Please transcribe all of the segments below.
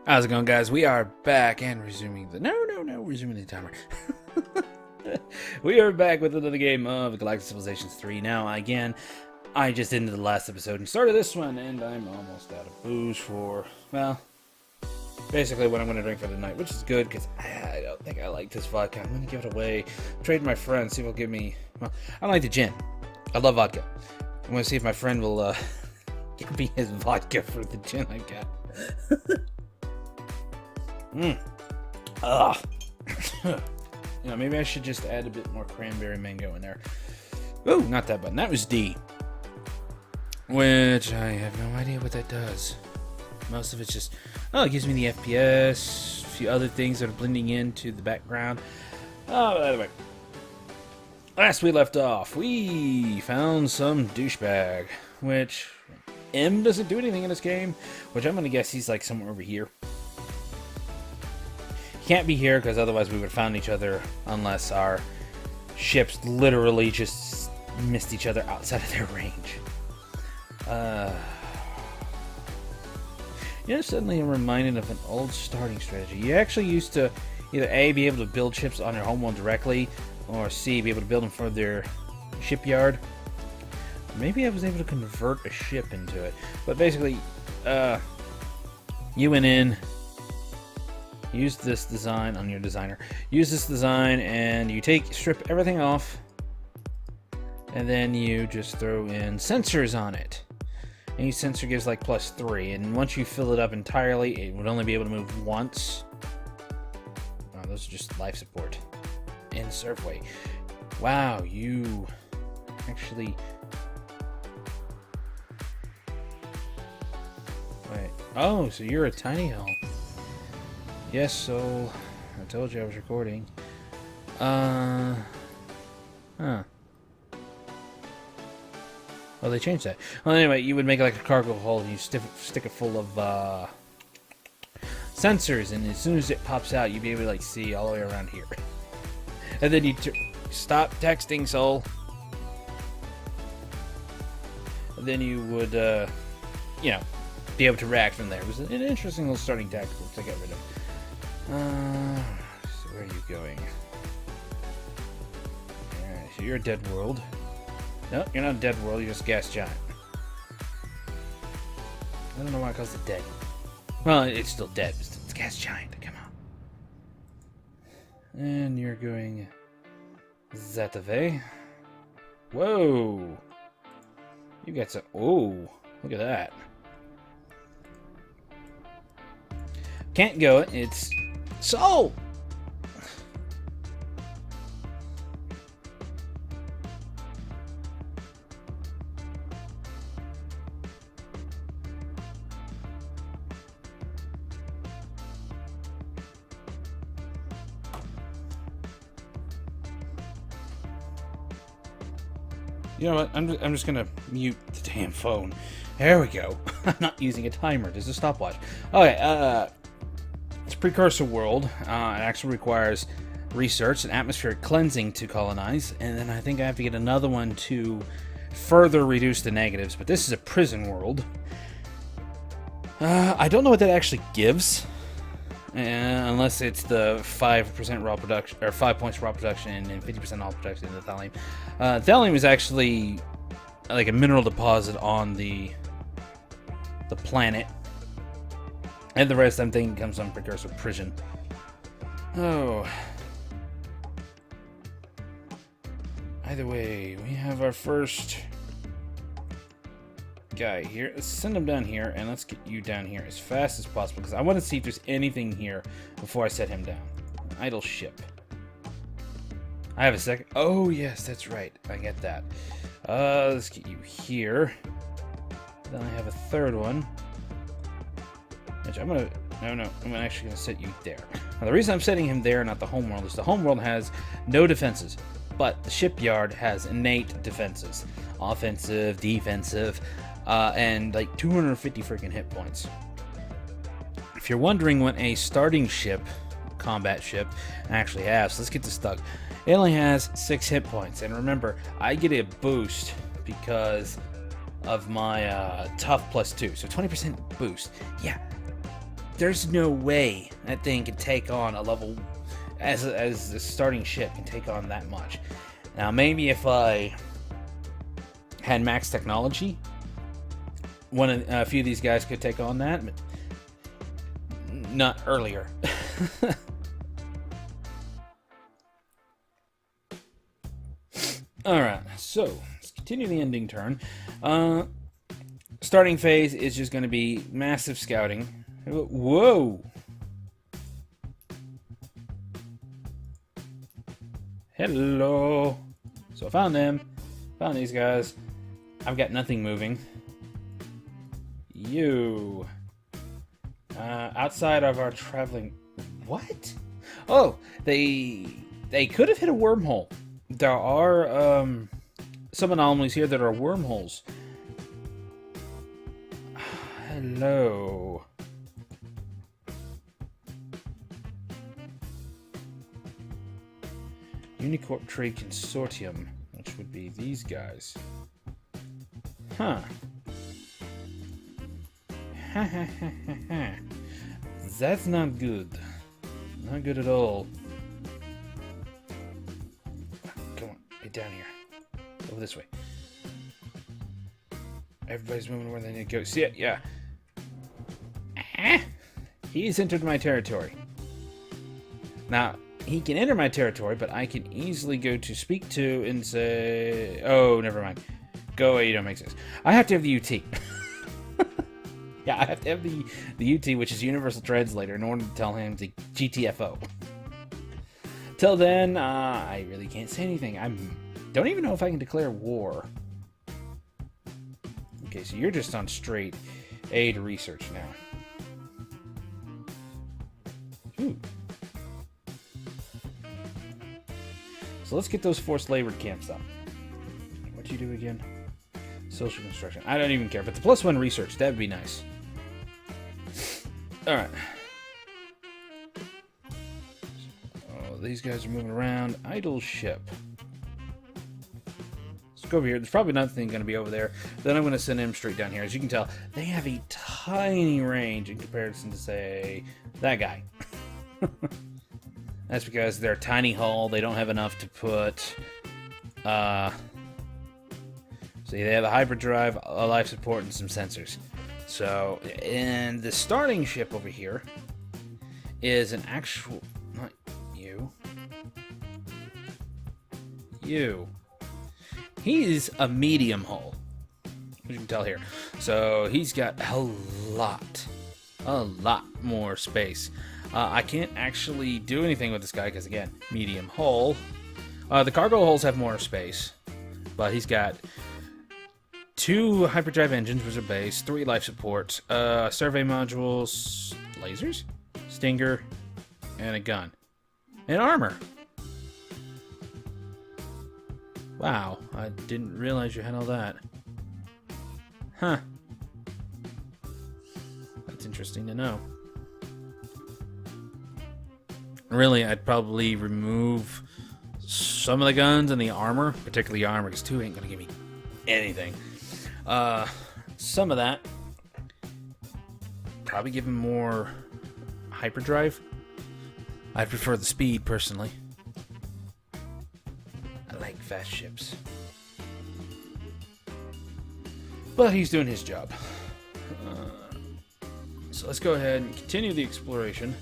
How's it going, guys? We are back and resuming the... resuming the timer. We are back with another game of Galactic Civilizations 3. Now, again, I just ended the last episode and started this one, and I'm almost out of booze for, well, basically what I'm going to drink for the night, which is good, because I don't think I like this vodka. I'm going to give it away, trade my friend, see if he'll give me... Well, I like the gin. I love vodka. I'm going to see if my friend will give me his vodka for the gin I got. Ugh. You know, maybe I should just add a bit more cranberry mango in there. Oh, not that button. That was D. Which I have no idea what that does. Most of it's just, oh, it gives me the FPS, a few other things that are blending into the background. Oh, by the way, last we left off, we found some douchebag, which M doesn't do anything in this game, which I'm going to guess he's like somewhere over here. Can't be here because otherwise we would have found each other unless our ships literally just missed each other outside of their range. You know, suddenly I'm reminded of an old starting strategy. You actually used to either A, be able to build ships on your home world directly, or C, be able to build them for their shipyard. Maybe I was able to convert a ship into it. But basically, you went in, use this design on your designer. Use this design and you strip everything off, and then you just throw in sensors on it. Any sensor gives like +3, and once you fill it up entirely, it would only be able to move once. Oh, those are just life support and surfway. Wow, you actually... Wait. Oh, so you're a tiny hull. Yes, so I told you I was recording. Huh. Well, they changed that. Well, anyway, you would make like a cargo hull and you stick it full of sensors, and as soon as it pops out, you'd be able to like see all the way around here. And then you stop texting, Soul. And then you would, you know, be able to react from there. It was an interesting little starting tactical to get rid of. So where are you going? Alright, so you're a dead world. No, you're not a dead world, you're just a gas giant. I don't know why it calls it dead. Well, it's still dead, but it's a gas giant, come on. And you're going that way. Whoa! You got some... Oh, look at that. Can't go it, it's... So! You know what? I'm just gonna mute the damn phone. There we go. I'm not using a timer. There's a stopwatch. Okay, it's a precursor world. It actually requires research and atmospheric cleansing to colonize, and then I think I have to get another one to further reduce the negatives, but this is a prison world. I don't know what that actually gives, unless it's the 5% raw production, or 5 points raw production and 50% all production in the thallium. Thallium is actually like a mineral deposit on the planet. And the rest, I'm thinking, comes on precursor prison. Oh. Either way, we have our first guy here. Let's send him down here, and let's get you down here as fast as possible, because I want to see if there's anything here before I set him down. An idle ship. I have a second. Oh, yes, that's right. I get that. Let's get you here. Then I have a third one. Which I'm actually gonna set you there. Now, the reason I'm setting him there, not the homeworld, is the homeworld has no defenses, but the shipyard has innate defenses, offensive, defensive, and like 250 freaking hit points. If you're wondering what a starting ship, combat ship, actually has, let's get this stuck. It only has 6 hit points, and remember, I get a boost because of my tough +2, so 20% boost. Yeah. There's no way that thing can take on a level as the starting ship can take on that much. Now maybe if I had max technology, a few of these guys could take on that, but not earlier. Alright, so let's continue the ending turn. Starting phase is just going to be massive scouting. Whoa! Hello! So I found them. Found these guys. I've got nothing moving. You. Outside of our traveling... What? Oh, they could have hit a wormhole. There are some anomalies here that are wormholes. Hello. Unicorp Trade Consortium, which would be these guys. Huh. That's not good. Not good at all. Come on, get down here. Over this way. Everybody's moving where they need to go. See it? Yeah. He's entered my territory. Now, he can enter my territory, but I can easily go to speak to and say... Oh, never mind. Go away, you don't make sense. I have to have the UT. Yeah, I have to have the UT, which is Universal Translator, in order to tell him to GTFO. Till then, I really can't say anything. I don't even know if I can declare war. Okay, so you're just on straight aid research now. Ooh. So let's get those forced labor camps up. What'd you do again? Social construction. I don't even care, but the +1 research, that'd be nice. Alright. Oh, these guys are moving around. Idle ship. Let's go over here. There's probably nothing going to be over there. Then I'm going to send him straight down here. As you can tell, they have a tiny range in comparison to, say, that guy. That's because they're a tiny hull. They don't have enough to put... See, they have a hyperdrive, a life support, and some sensors. So, and the starting ship over here is an actual... Not you. You. He's a medium hull. As you can tell here. So, he's got a lot more space. I can't actually do anything with this guy because, again, medium hull. The cargo hulls have more space. But he's got 2 hyperdrive engines, which are base, 3 life supports, survey modules, lasers, stinger, and a gun. And armor. Wow, I didn't realize you had all that. Huh. That's interesting to know. Really, I'd probably remove some of the guns and the armor, particularly armor, because 2 ain't gonna give me anything. Some of that. Probably give him more hyperdrive. I prefer the speed, personally. I like fast ships. But he's doing his job. So let's go ahead and continue the exploration.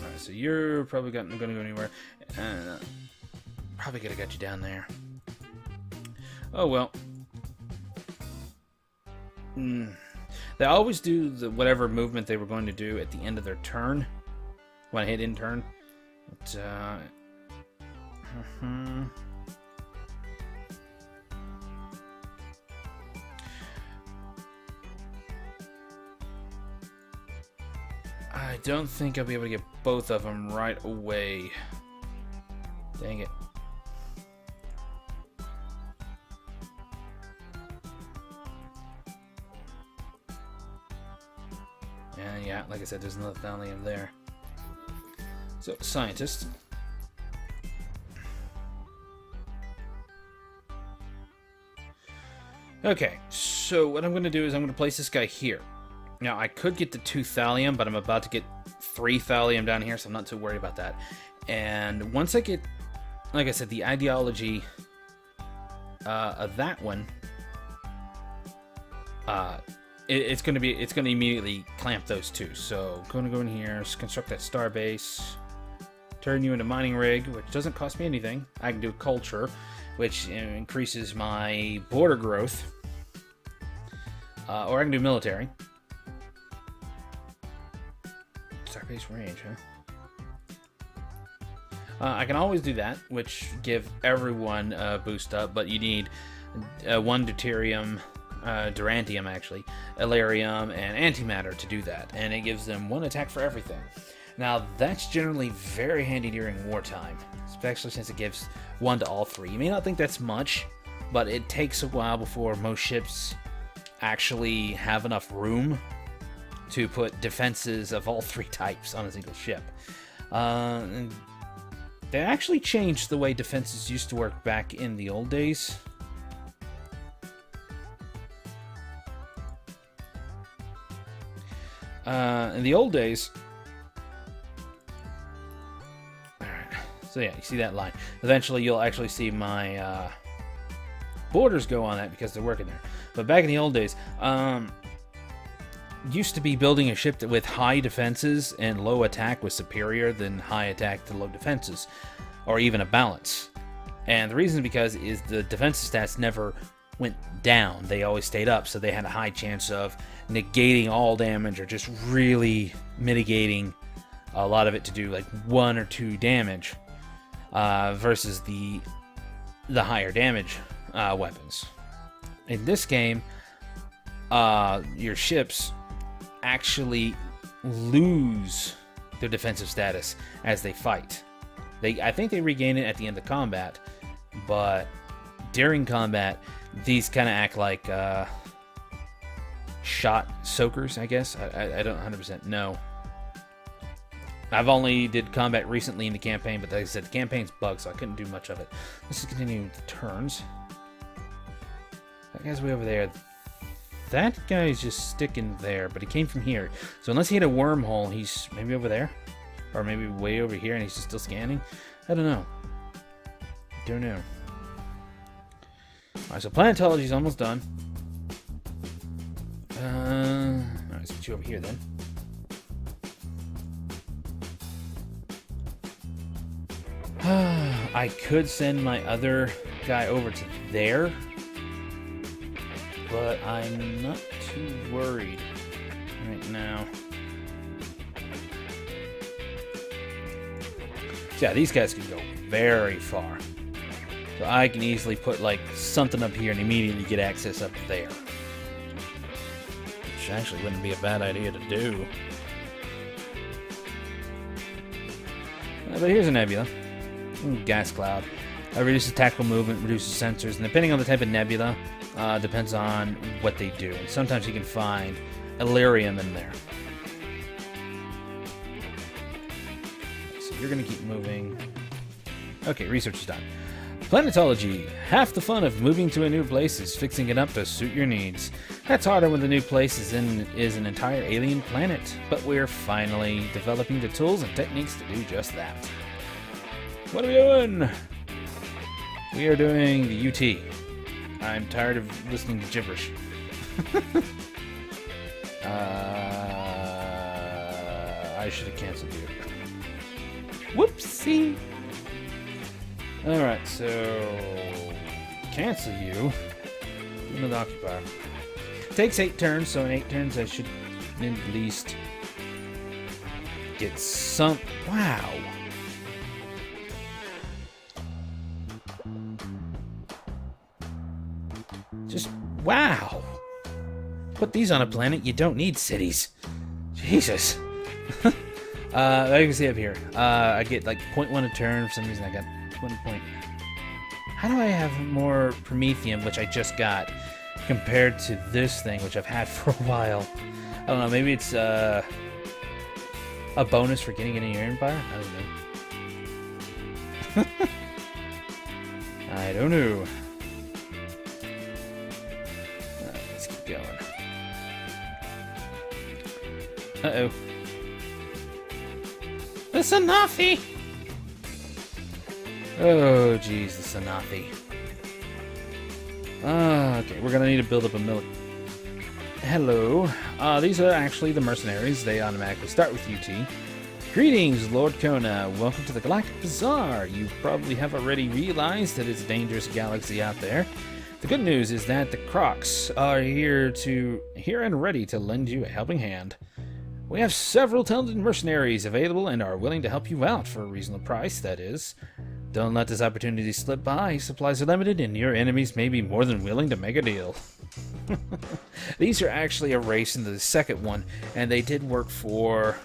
Alright, so you're probably not going to go anywhere. Probably could have got you down there. Oh well. They always do whatever movement they were going to do at the end of their turn. When I hit in turn. But, I don't think I'll be able to get both of them right away. Dang it. And yeah, like I said, there's another thallium there. So, scientist. Okay, so what I'm going to do is I'm going to place this guy here. Now, I could get to 2 thallium, but I'm about to get 3 thallium down here, so I'm not too worried about that. And once I get, like I said, the ideology of that one, it's going to immediately clamp those two. So I'm going to go in here, construct that star base, turn you into mining rig, which doesn't cost me anything. I can do culture, which increases my border growth, or I can do military. Starbase range, huh? I can always do that, which give everyone a boost up, but you need 1 deuterium, durantium actually, elerium, and antimatter to do that, and it gives them 1 attack for everything. Now, that's generally very handy during wartime, especially since it gives 1 to all 3. You may not think that's much, but it takes a while before most ships actually have enough room to put defenses of all 3 types on a single ship. They actually changed the way defenses used to work back in the old days. In the old days... Alright, so yeah, you see that line. Eventually you'll actually see my borders go on that because they're working there. But back in the old days, used to be building a ship with high defenses and low attack was superior than high attack to low defenses, or even a balance. And the reason is the defensive stats never went down, they always stayed up, so they had a high chance of negating all damage or just really mitigating a lot of it to do like 1 or 2 damage, versus the higher damage weapons. In this game, your ships actually lose their defensive status as they fight. I think they regain it at the end of combat, but during combat, these kind of act like shot soakers, I guess. I don't 100% know. I've only did combat recently in the campaign, but like I said, the campaign's bugged, so I couldn't do much of it. Let's just continue with the turns. That guy's way over there. That guy's just sticking there, but he came from here. So unless he hit a wormhole, he's maybe over there. Or maybe way over here and he's just still scanning. I don't know. Don't know. Alright, so planetology's almost done. Alright, let's put you over here then. I could send my other guy over to there, but I'm not too worried right now. So yeah, these guys can go very far. So I can easily put like something up here and immediately get access up there. Which actually wouldn't be a bad idea to do. But here's a nebula. Gas cloud. Reduces tactical movement, reduces sensors, and depending on the type of nebula, depends on what they do. And sometimes you can find Elerium in there. So you're going to keep moving. Okay, research is done. Planetology. Half the fun of moving to a new place is fixing it up to suit your needs. That's harder when the new place is an entire alien planet. But we're finally developing the tools and techniques to do just that. What are we doing? We are doing the UT. I'm tired of listening to gibberish. I should have canceled you. Whoopsie! Alright, so... cancel you. Do another occupier. Takes 8 turns, so in 8 turns I should at least get some... Wow! Just, wow! Put these on a planet, you don't need cities. Jesus. You can see up here. I get like 0.1 a turn. For some reason I got 1 point. How do I have more Promethium, which I just got, compared to this thing, which I've had for a while? I don't know, maybe it's a bonus for getting into your empire? I don't know. I don't know. Let's keep going. Uh-oh. The Sanafi! Oh, jeez, the Sanafi. Okay, we're gonna need to build up a military. Hello. These are actually the mercenaries. They automatically start with UT. Greetings, Lord Kona. Welcome to the Galactic Bazaar. You probably have already realized that it's a dangerous galaxy out there. The good news is that the Crocs are here and ready to lend you a helping hand. We have several talented mercenaries available and are willing to help you out for a reasonable price, that is. Don't let this opportunity slip by. Supplies are limited, and your enemies may be more than willing to make a deal. These are actually a race into the second one, and they did work for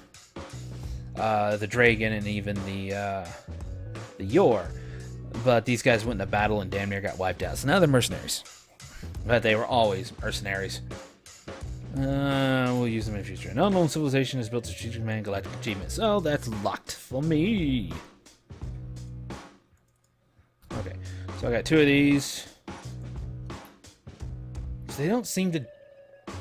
the Dragon and even the Yor. But these guys went into battle and damn near got wiped out. So now they're mercenaries. But they were always mercenaries. We'll use them in the future. An unknown civilization has built a strategic man galactic achievements. Oh, that's locked for me. Okay, so I got 2 of these. So they don't seem to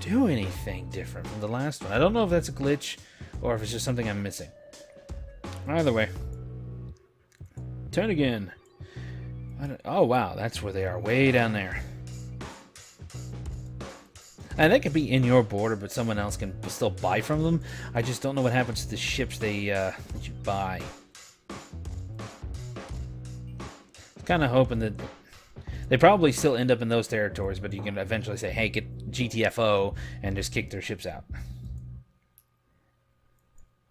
do anything different from the last one. I don't know if that's a glitch or if it's just something I'm missing. Either way. Turn again. Oh, wow, that's where they are. Way down there. And they could be in your border, but someone else can still buy from them. I just don't know what happens to the ships that you buy. Kind of hoping that they probably still end up in those territories, but you can eventually say, hey, get GTFO and just kick their ships out.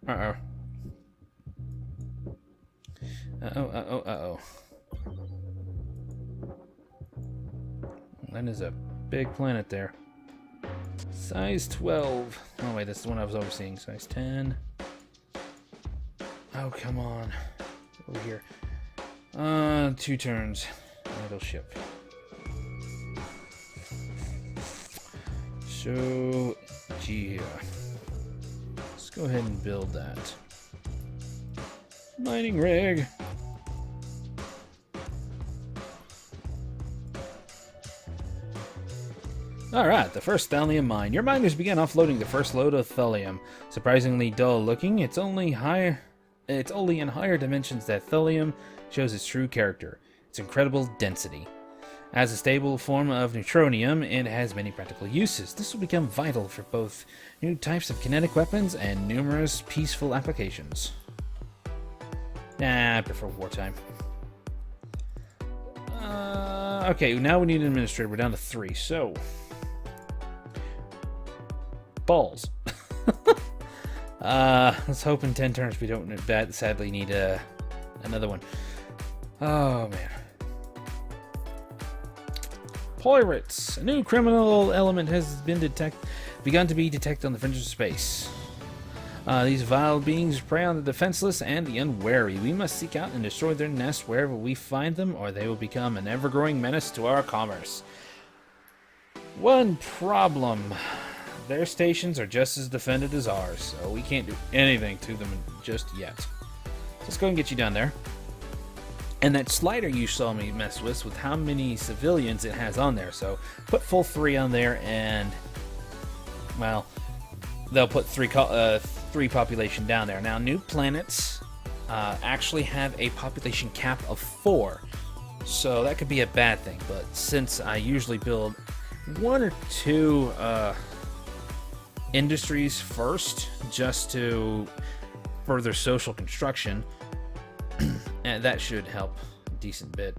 Uh-oh. Uh-oh. That is a big planet there. Size 12. Oh, wait, that's the one I was overseeing. Size 10. Oh, come on. Over here. 2 turns. Idle ship. So, yeah. Let's go ahead and build that. Mining rig. Alright, the first thallium mine. Your miners began offloading the first load of thallium. Surprisingly dull looking, it's only in higher dimensions that thallium shows its true character, its incredible density. As a stable form of neutronium, it has many practical uses. This will become vital for both new types of kinetic weapons and numerous peaceful applications. Nah, I prefer wartime. Okay, now we need an administrator. We're down to 3, so... balls. Let's hope in 10 turns we don't sadly need another one. Oh, man. Pirates! A new criminal element has begun to be detected on the fringes of space. These vile beings prey on the defenseless and the unwary. We must seek out and destroy their nests wherever we find them, or they will become an ever-growing menace to our commerce. One problem. Their stations are just as defended as ours, so we can't do anything to them just yet. Let's go and get you down there. And that slider you saw me mess with how many civilians it has on there. So put full 3 on there, and well, they'll put 3 population down there. Now, new planets actually have a population cap of 4, so that could be a bad thing. But since I usually build 1 or 2 industries first, just to further social construction. And that should help a decent bit.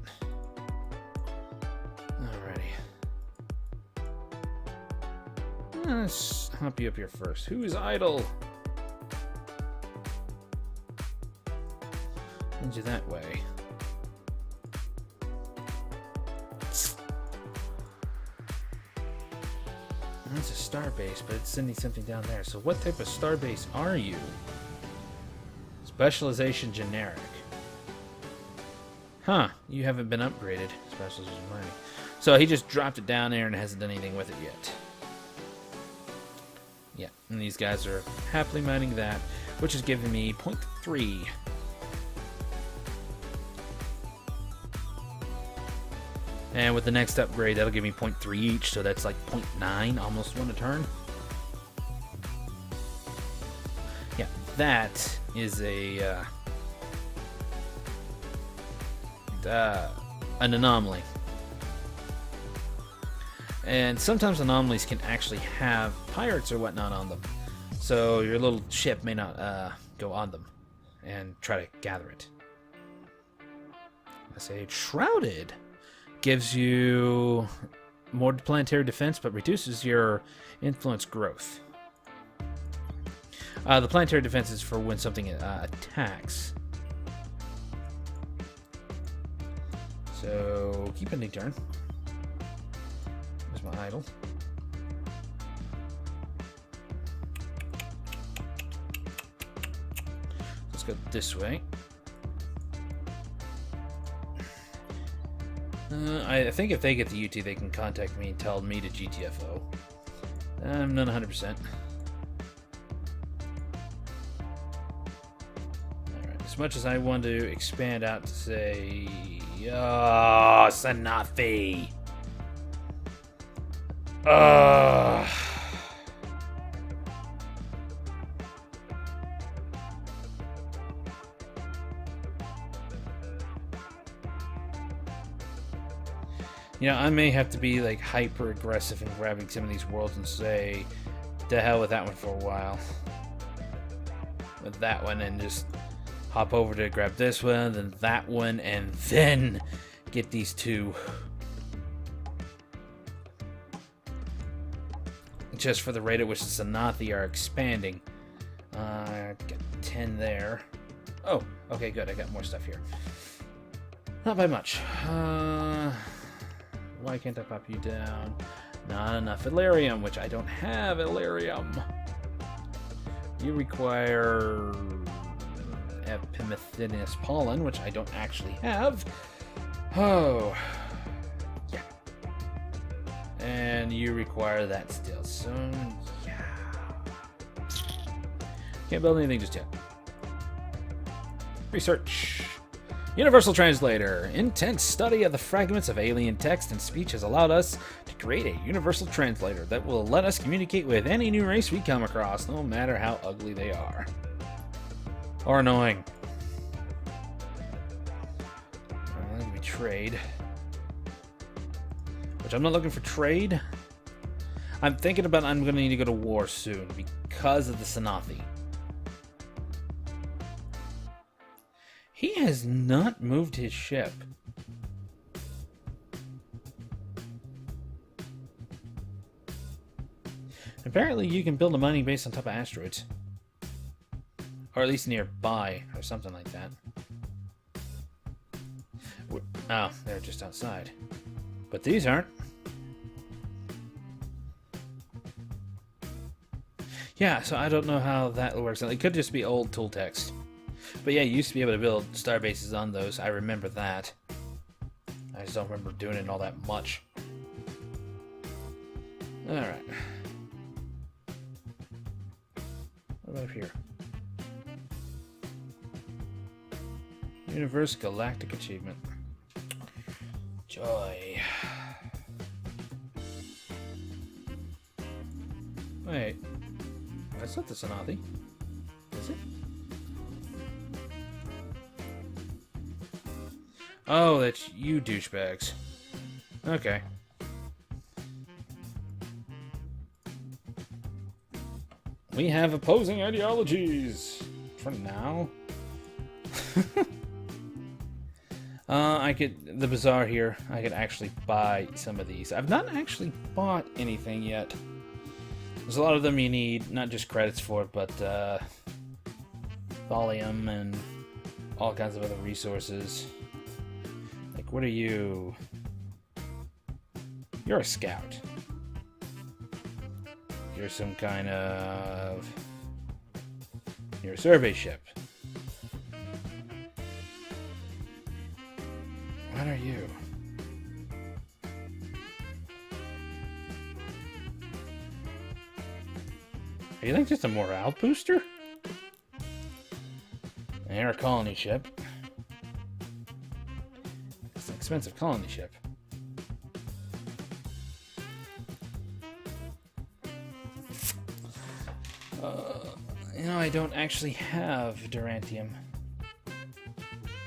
Alrighty. Let's hop you up here first. Who is idle? Send you that way. That's a star base, but it's sending something down there. So what type of star base are you? Specialization generic. Huh, you haven't been upgraded. Specialization mining. So he just dropped it down there and hasn't done anything with it yet. Yeah, and these guys are happily mining that, which is giving me 0.3. And with the next upgrade, that'll give me 0.3 each, so that's like 0.9, almost 1 a turn. that is an anomaly. And sometimes anomalies can actually have pirates or whatnot on them. So your little ship may not go on them and try to gather it. I say Shrouded gives you more planetary defense, but reduces your influence growth. The planetary defense is for when something attacks. So keep ending turn. There's my idol. Let's go this way. I think if they get the UT, they can contact me and tell me to GTFO. I'm not 100%. Alright, as much as I want to expand out to say... Oh, Sanafi! You know, I may have to be like hyper aggressive in grabbing some of these worlds and say, to hell with that one for a while. With that one, and just hop over to grab this one, then that one, and then get these two. Just for the rate at which the Sanathi are expanding. Got 10 there. Oh, okay, good. I got more stuff here. Not by much. Why can't I pop you down? Not enough Illyrium, which I don't have Illyrium. You require Epimethinus pollen, which I don't actually have. Oh. Yeah. And you require that still. So, yeah. Can't build anything just yet. Research. Universal Translator. Intense study of the fragments of alien text and speech has allowed us to create a universal translator that will let us communicate with any new race we come across, no matter how ugly they are. Or annoying. Let me trade. Which I'm not looking for trade. I'm thinking about I'm going to need to go to war soon because of the Sanathi. He has not moved his ship. Apparently you can build a mining base on top of asteroids. Or at least nearby, or something like that. Oh, they're just outside. But these aren't. Yeah, so I don't know how that works. It could just be old tool text. But yeah, you used to be able to build star bases on those. I remember that. I just don't remember doing it all that much. Alright. What about up here? Universe Galactic Achievement. Joy. Wait. That's not the Sanathi. Is it? Oh, that's you douchebags. Okay. We have opposing ideologies. For now. The bazaar here, I could actually buy some of these. I've not actually bought anything yet. There's a lot of them you need, not just credits for it, but volume and all kinds of other resources. Like, what are you? You're a scout. You're some kind of... You're a survey ship. What are you? Are you like just a morale booster? And you're a colony ship. It's an expensive colony ship. No, I don't actually have Durantium.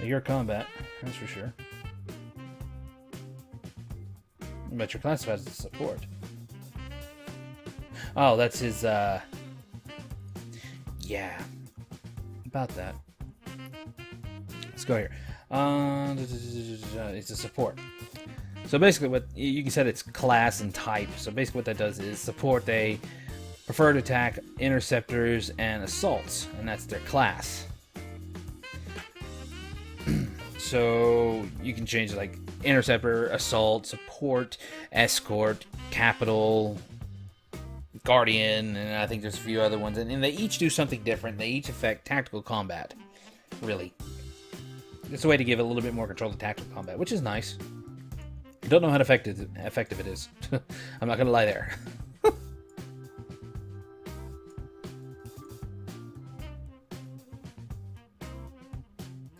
Your combat, that's for sure. But you're classified as a support. Oh, that's his, yeah. About that. Let's go here. It's a support. So basically what, you can set its class and type. So basically what that does is support, they prefer to attack interceptors and assaults, and that's their class. So you can change it like interceptor, assault, support, escort, capital, guardian, and I think there's a few other ones, and they each do something different. They each affect tactical combat, really. It's a way to give a little bit more control to tactical combat, which is nice. I don't know how effective it is. I'm not gonna lie there.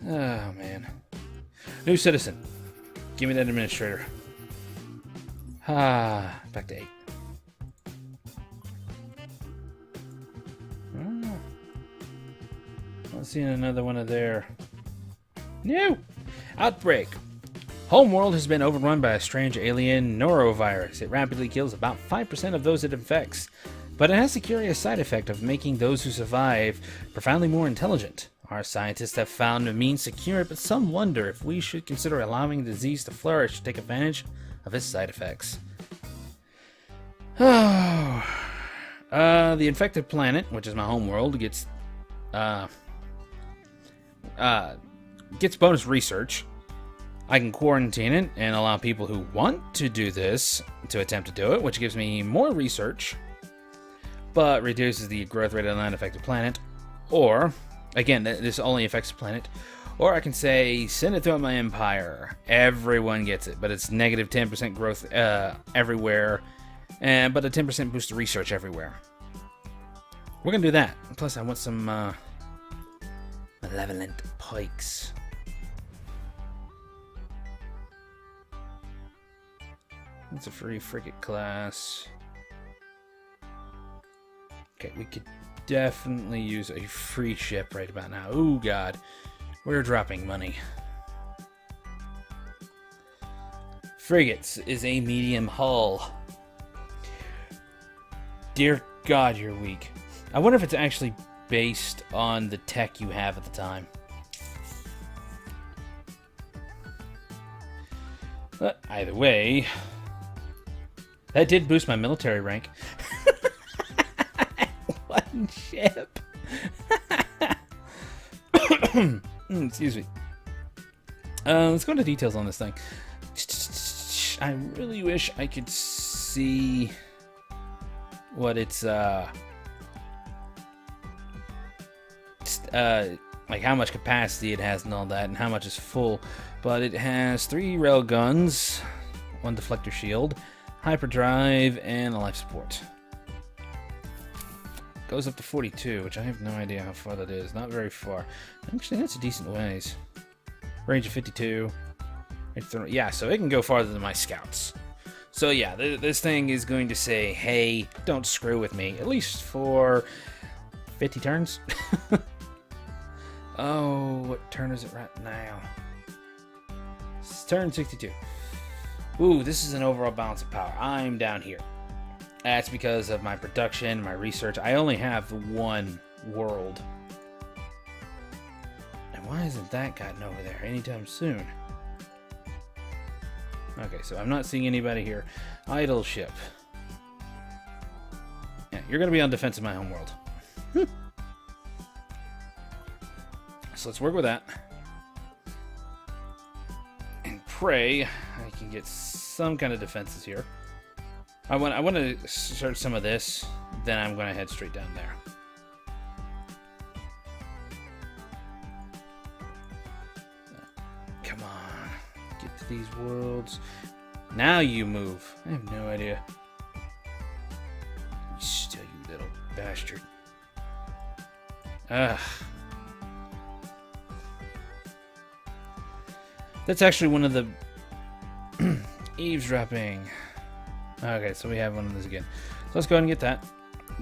Oh man. New citizen. Give me that administrator. Back to 8. Let's see another one of their... No! Outbreak. Homeworld has been overrun by a strange alien norovirus. It rapidly kills about 5% of those it infects, but it has the curious side effect of making those who survive profoundly more intelligent. Our scientists have found a means to cure it, but some wonder if we should consider allowing the disease to flourish to take advantage of its side effects. The infected planet, which is my homeworld, gets bonus research. I can quarantine it and allow people who want to do this to attempt to do it, which gives me more research, but reduces the growth rate of the unaffected planet. Or, again, this only affects the planet. Or I can say, send it throughout my empire. Everyone gets it, but it's negative 10% growth everywhere, but a 10% boost to research everywhere. We're going to do that. Plus, I want some malevolent pikes. That's a free frigate class. Okay, we could definitely use a free ship right about now. Oh god, we're dropping money. Frigates is a medium hull. Dear god, you're weak. I wonder if it's actually based on the tech you have at the time. But either way, that did boost my military rank. One ship. Excuse me. Let's go into details on this thing. I really wish I could see what it's like how much capacity it has and all that, and how much is full. But it has 3 rail guns, 1 deflector shield, hyperdrive, and a life support. Goes up to 42, which I have no idea how far that is. Not very far. Actually, that's a decent ways. Range of 52. Yeah, so it can go farther than my scouts. So yeah, this thing is going to say, hey, don't screw with me. At least for 50 turns. Oh, what turn is it right now? It's turn 62. Ooh, this is an overall balance of power. I'm down here. That's because of my production, my research. I only have 1 world. And why isn't that gotten over there anytime soon? Okay, so I'm not seeing anybody here. Idle ship. Yeah, you're going to be on defense of my homeworld. So let's work with that. And pray I can get some kind of defenses here. I want to search some of this, then I'm going to head straight down there. Come on. Get to these worlds. Now you move. I have no idea. Still, you little bastard. Ugh. That's actually one of the eavesdropping. Okay, so we have one of those again. So let's go ahead and get that.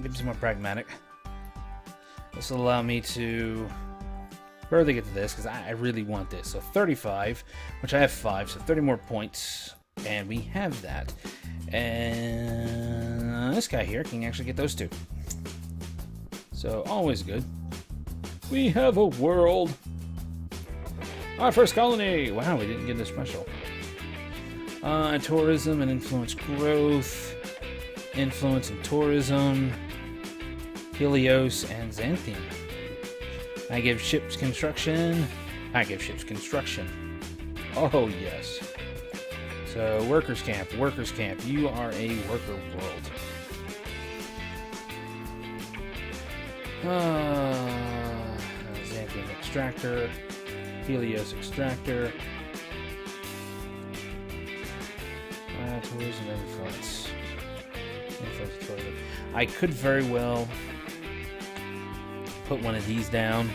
Be some more pragmatic. this will allow me to further get to this, because I really want this. So 35, which I have 5, so 30 more points, and we have that. And this guy here can actually get those 2. So always good. We have a world. Our first colony. Wow, we didn't get a special. Tourism and influence growth. Influence and tourism. Helios and Xanthian. I give ships construction. I give ships construction. Oh, yes. So, workers camp. Workers camp. You are a worker world. Xanthian extractor. Helios extractor. Tourism and influence. Tourism. I could very well put one of these down.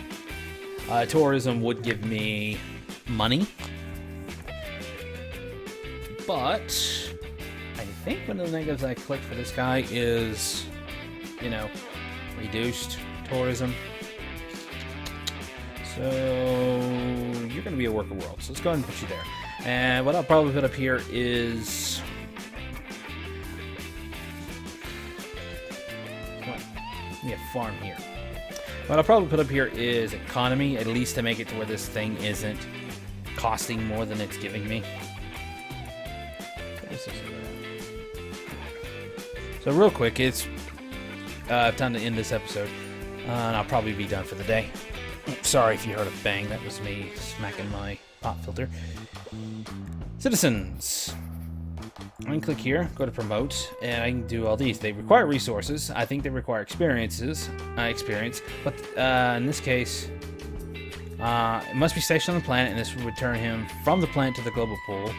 Tourism would give me money. But I think one of the negatives I click for this guy is, you know, reduced tourism. So you're going to be a worker world. So let's go ahead and put you there. And what I'll probably put up here is... a farm here. What I'll probably put up here is economy, at least to make it to where this thing isn't costing more than it's giving me. So real quick, it's time to end this episode, and I'll probably be done for the day. Sorry if you heard a bang, that was me smacking my pop filter. Citizens. I can click here, go to promote, and I can do all these. They require resources. I think they require experience, but in this case, it must be stationed on the planet, and this will return him from the planet to the global pool.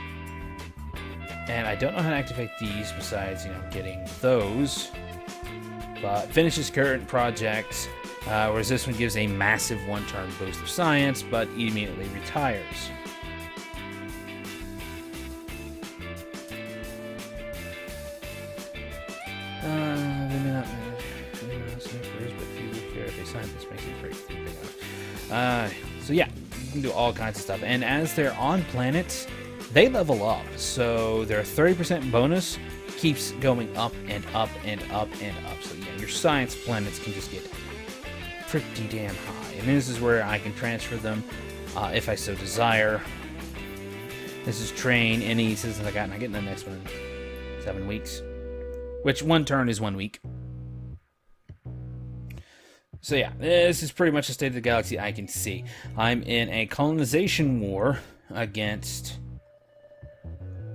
And I don't know how to activate these besides, you know, getting those. But finishes current projects, whereas this one gives a massive one-turn boost of science, but immediately retires. So yeah, you can do all kinds of stuff. And as they're on planets, they level up. So their 30% bonus keeps going up and up and up and up. So yeah, your science planets can just get pretty damn high. And this is where I can transfer them if I so desire. This is train any citizens I got, and I get in the next one in 7 weeks. Which one turn is 1 week. So yeah, this is pretty much the state of the galaxy I can see. I'm in a colonization war against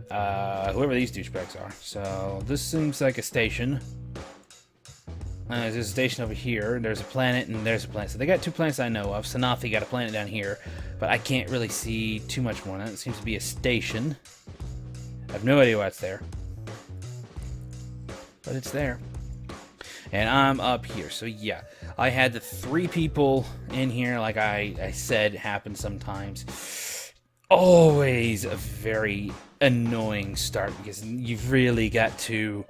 whoever these douchebags are. So this seems like a station. There's a station over here. There's a planet, and there's a planet. So they got 2 planets I know of. Sanathi got a planet down here, but I can't really see too much more. Now it seems to be a station. I have no idea why it's there, but it's there. And I'm up here. So yeah, I had the 3 people in here, like I said, happen sometimes. Always a very annoying start, because you've really got to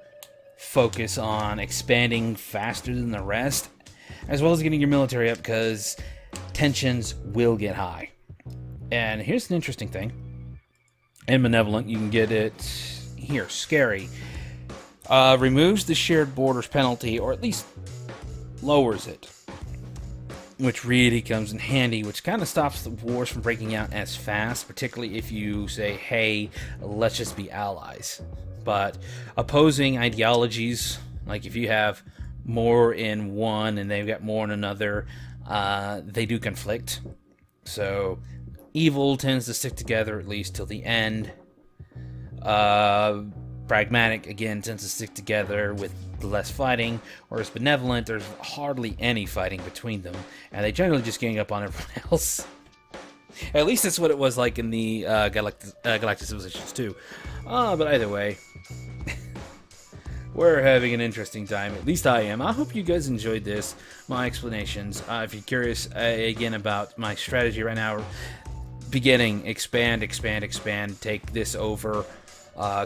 focus on expanding faster than the rest, as well as getting your military up, because tensions will get high. And here's an interesting thing. In Benevolent, you can get it here. Scary. Removes the shared borders penalty, or at least lowers it, which really comes in handy, which kind of stops the wars from breaking out as fast, particularly if you say, hey, let's just be allies. But opposing ideologies, like if you have more in one and they've got more in another, they do conflict. So evil tends to stick together at least till the end. Pragmatic, again, tends to stick together with less fighting, whereas Benevolent, there's hardly any fighting between them, and they generally just gang up on everyone else. At least that's what it was like in the Galactic Civilizations 2. But either way, we're having an interesting time. At least I am. I hope you guys enjoyed this, my explanations. If you're curious, again, about my strategy right now, beginning, expand, take this over.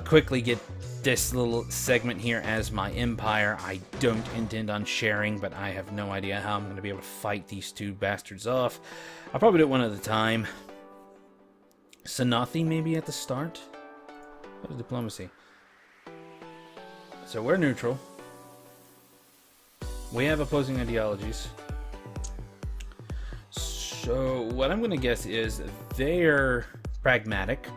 quickly get this little segment here as my empire. I don't intend on sharing, but I have no idea how I'm going to be able to fight these two bastards off. I'll probably do it one at a time. Sanathi maybe at the start? What is diplomacy? So we're neutral. We have opposing ideologies. So what I'm going to guess is they're pragmatic.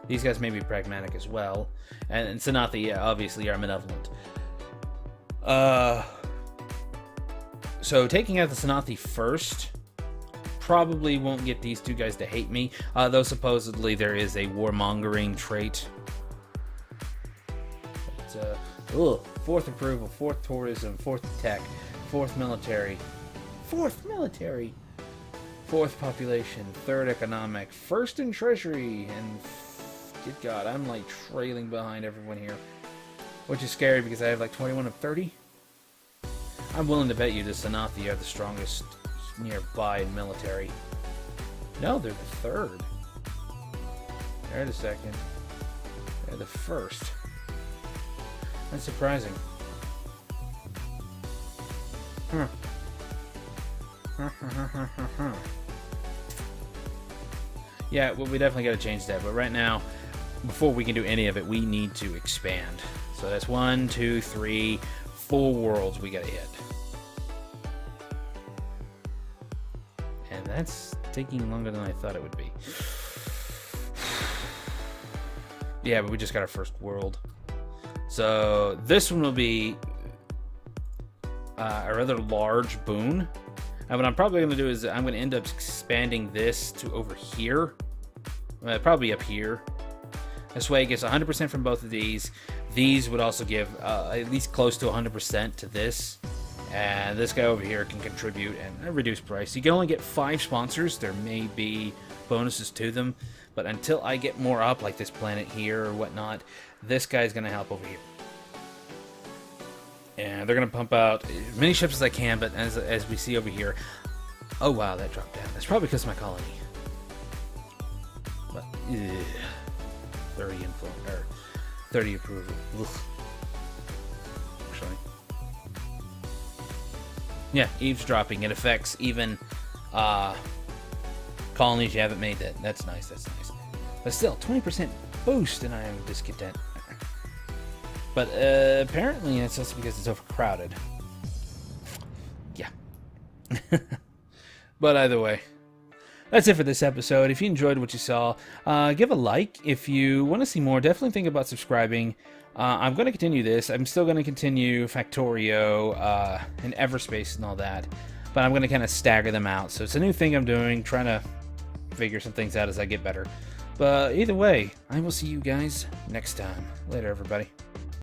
These guys may be pragmatic as well. And Sanathi, yeah, obviously are malevolent. So taking out the Sanathi first probably won't get these two guys to hate me. Though supposedly there is a warmongering trait. But, fourth approval, fourth tourism, fourth tech, fourth military, fourth population, third economic, first in treasury, and good God, I'm like trailing behind everyone here, which is scary because I have like 21 of 30. I'm willing to bet you the Sanathi are the strongest nearby in military. No, they're the third. They're the second. They're the first. That's surprising. Huh. Yeah, well, we definitely got to change that. But right now, before we can do any of it, we need to expand. So that's 1, 2, 3, 4 worlds we got to hit. And that's taking longer than I thought it would be. Yeah, but we just got our first world. So this one will be a rather large boon. And what I'm probably going to do is I'm going to end up expanding this to over here. Probably up here. This way it gets 100% from both of these. These would also give at least close to 100% to this. And this guy over here can contribute and a reduced price. You can only get 5 sponsors. There may be bonuses to them. But until I get more up, like this planet here or whatnot, this guy's going to help over here. And they're going to pump out as many ships as I can, but as we see over here... Oh, wow, that dropped down. That's probably because of my colony. But, 30 influence, or 30 approval. Ugh. Actually. Yeah, eavesdropping. It affects even colonies you haven't made that. That's nice, that's nice. But still, 20% boost, and I am discontent. But apparently it's also because it's overcrowded. Yeah. But either way, that's it for this episode. If you enjoyed what you saw, give a like. If you want to see more, definitely think about subscribing. I'm going to continue this. I'm still going to continue Factorio and Everspace and all that. But I'm going to kind of stagger them out. So it's a new thing I'm doing, trying to figure some things out as I get better. But either way, I will see you guys next time. Later, everybody.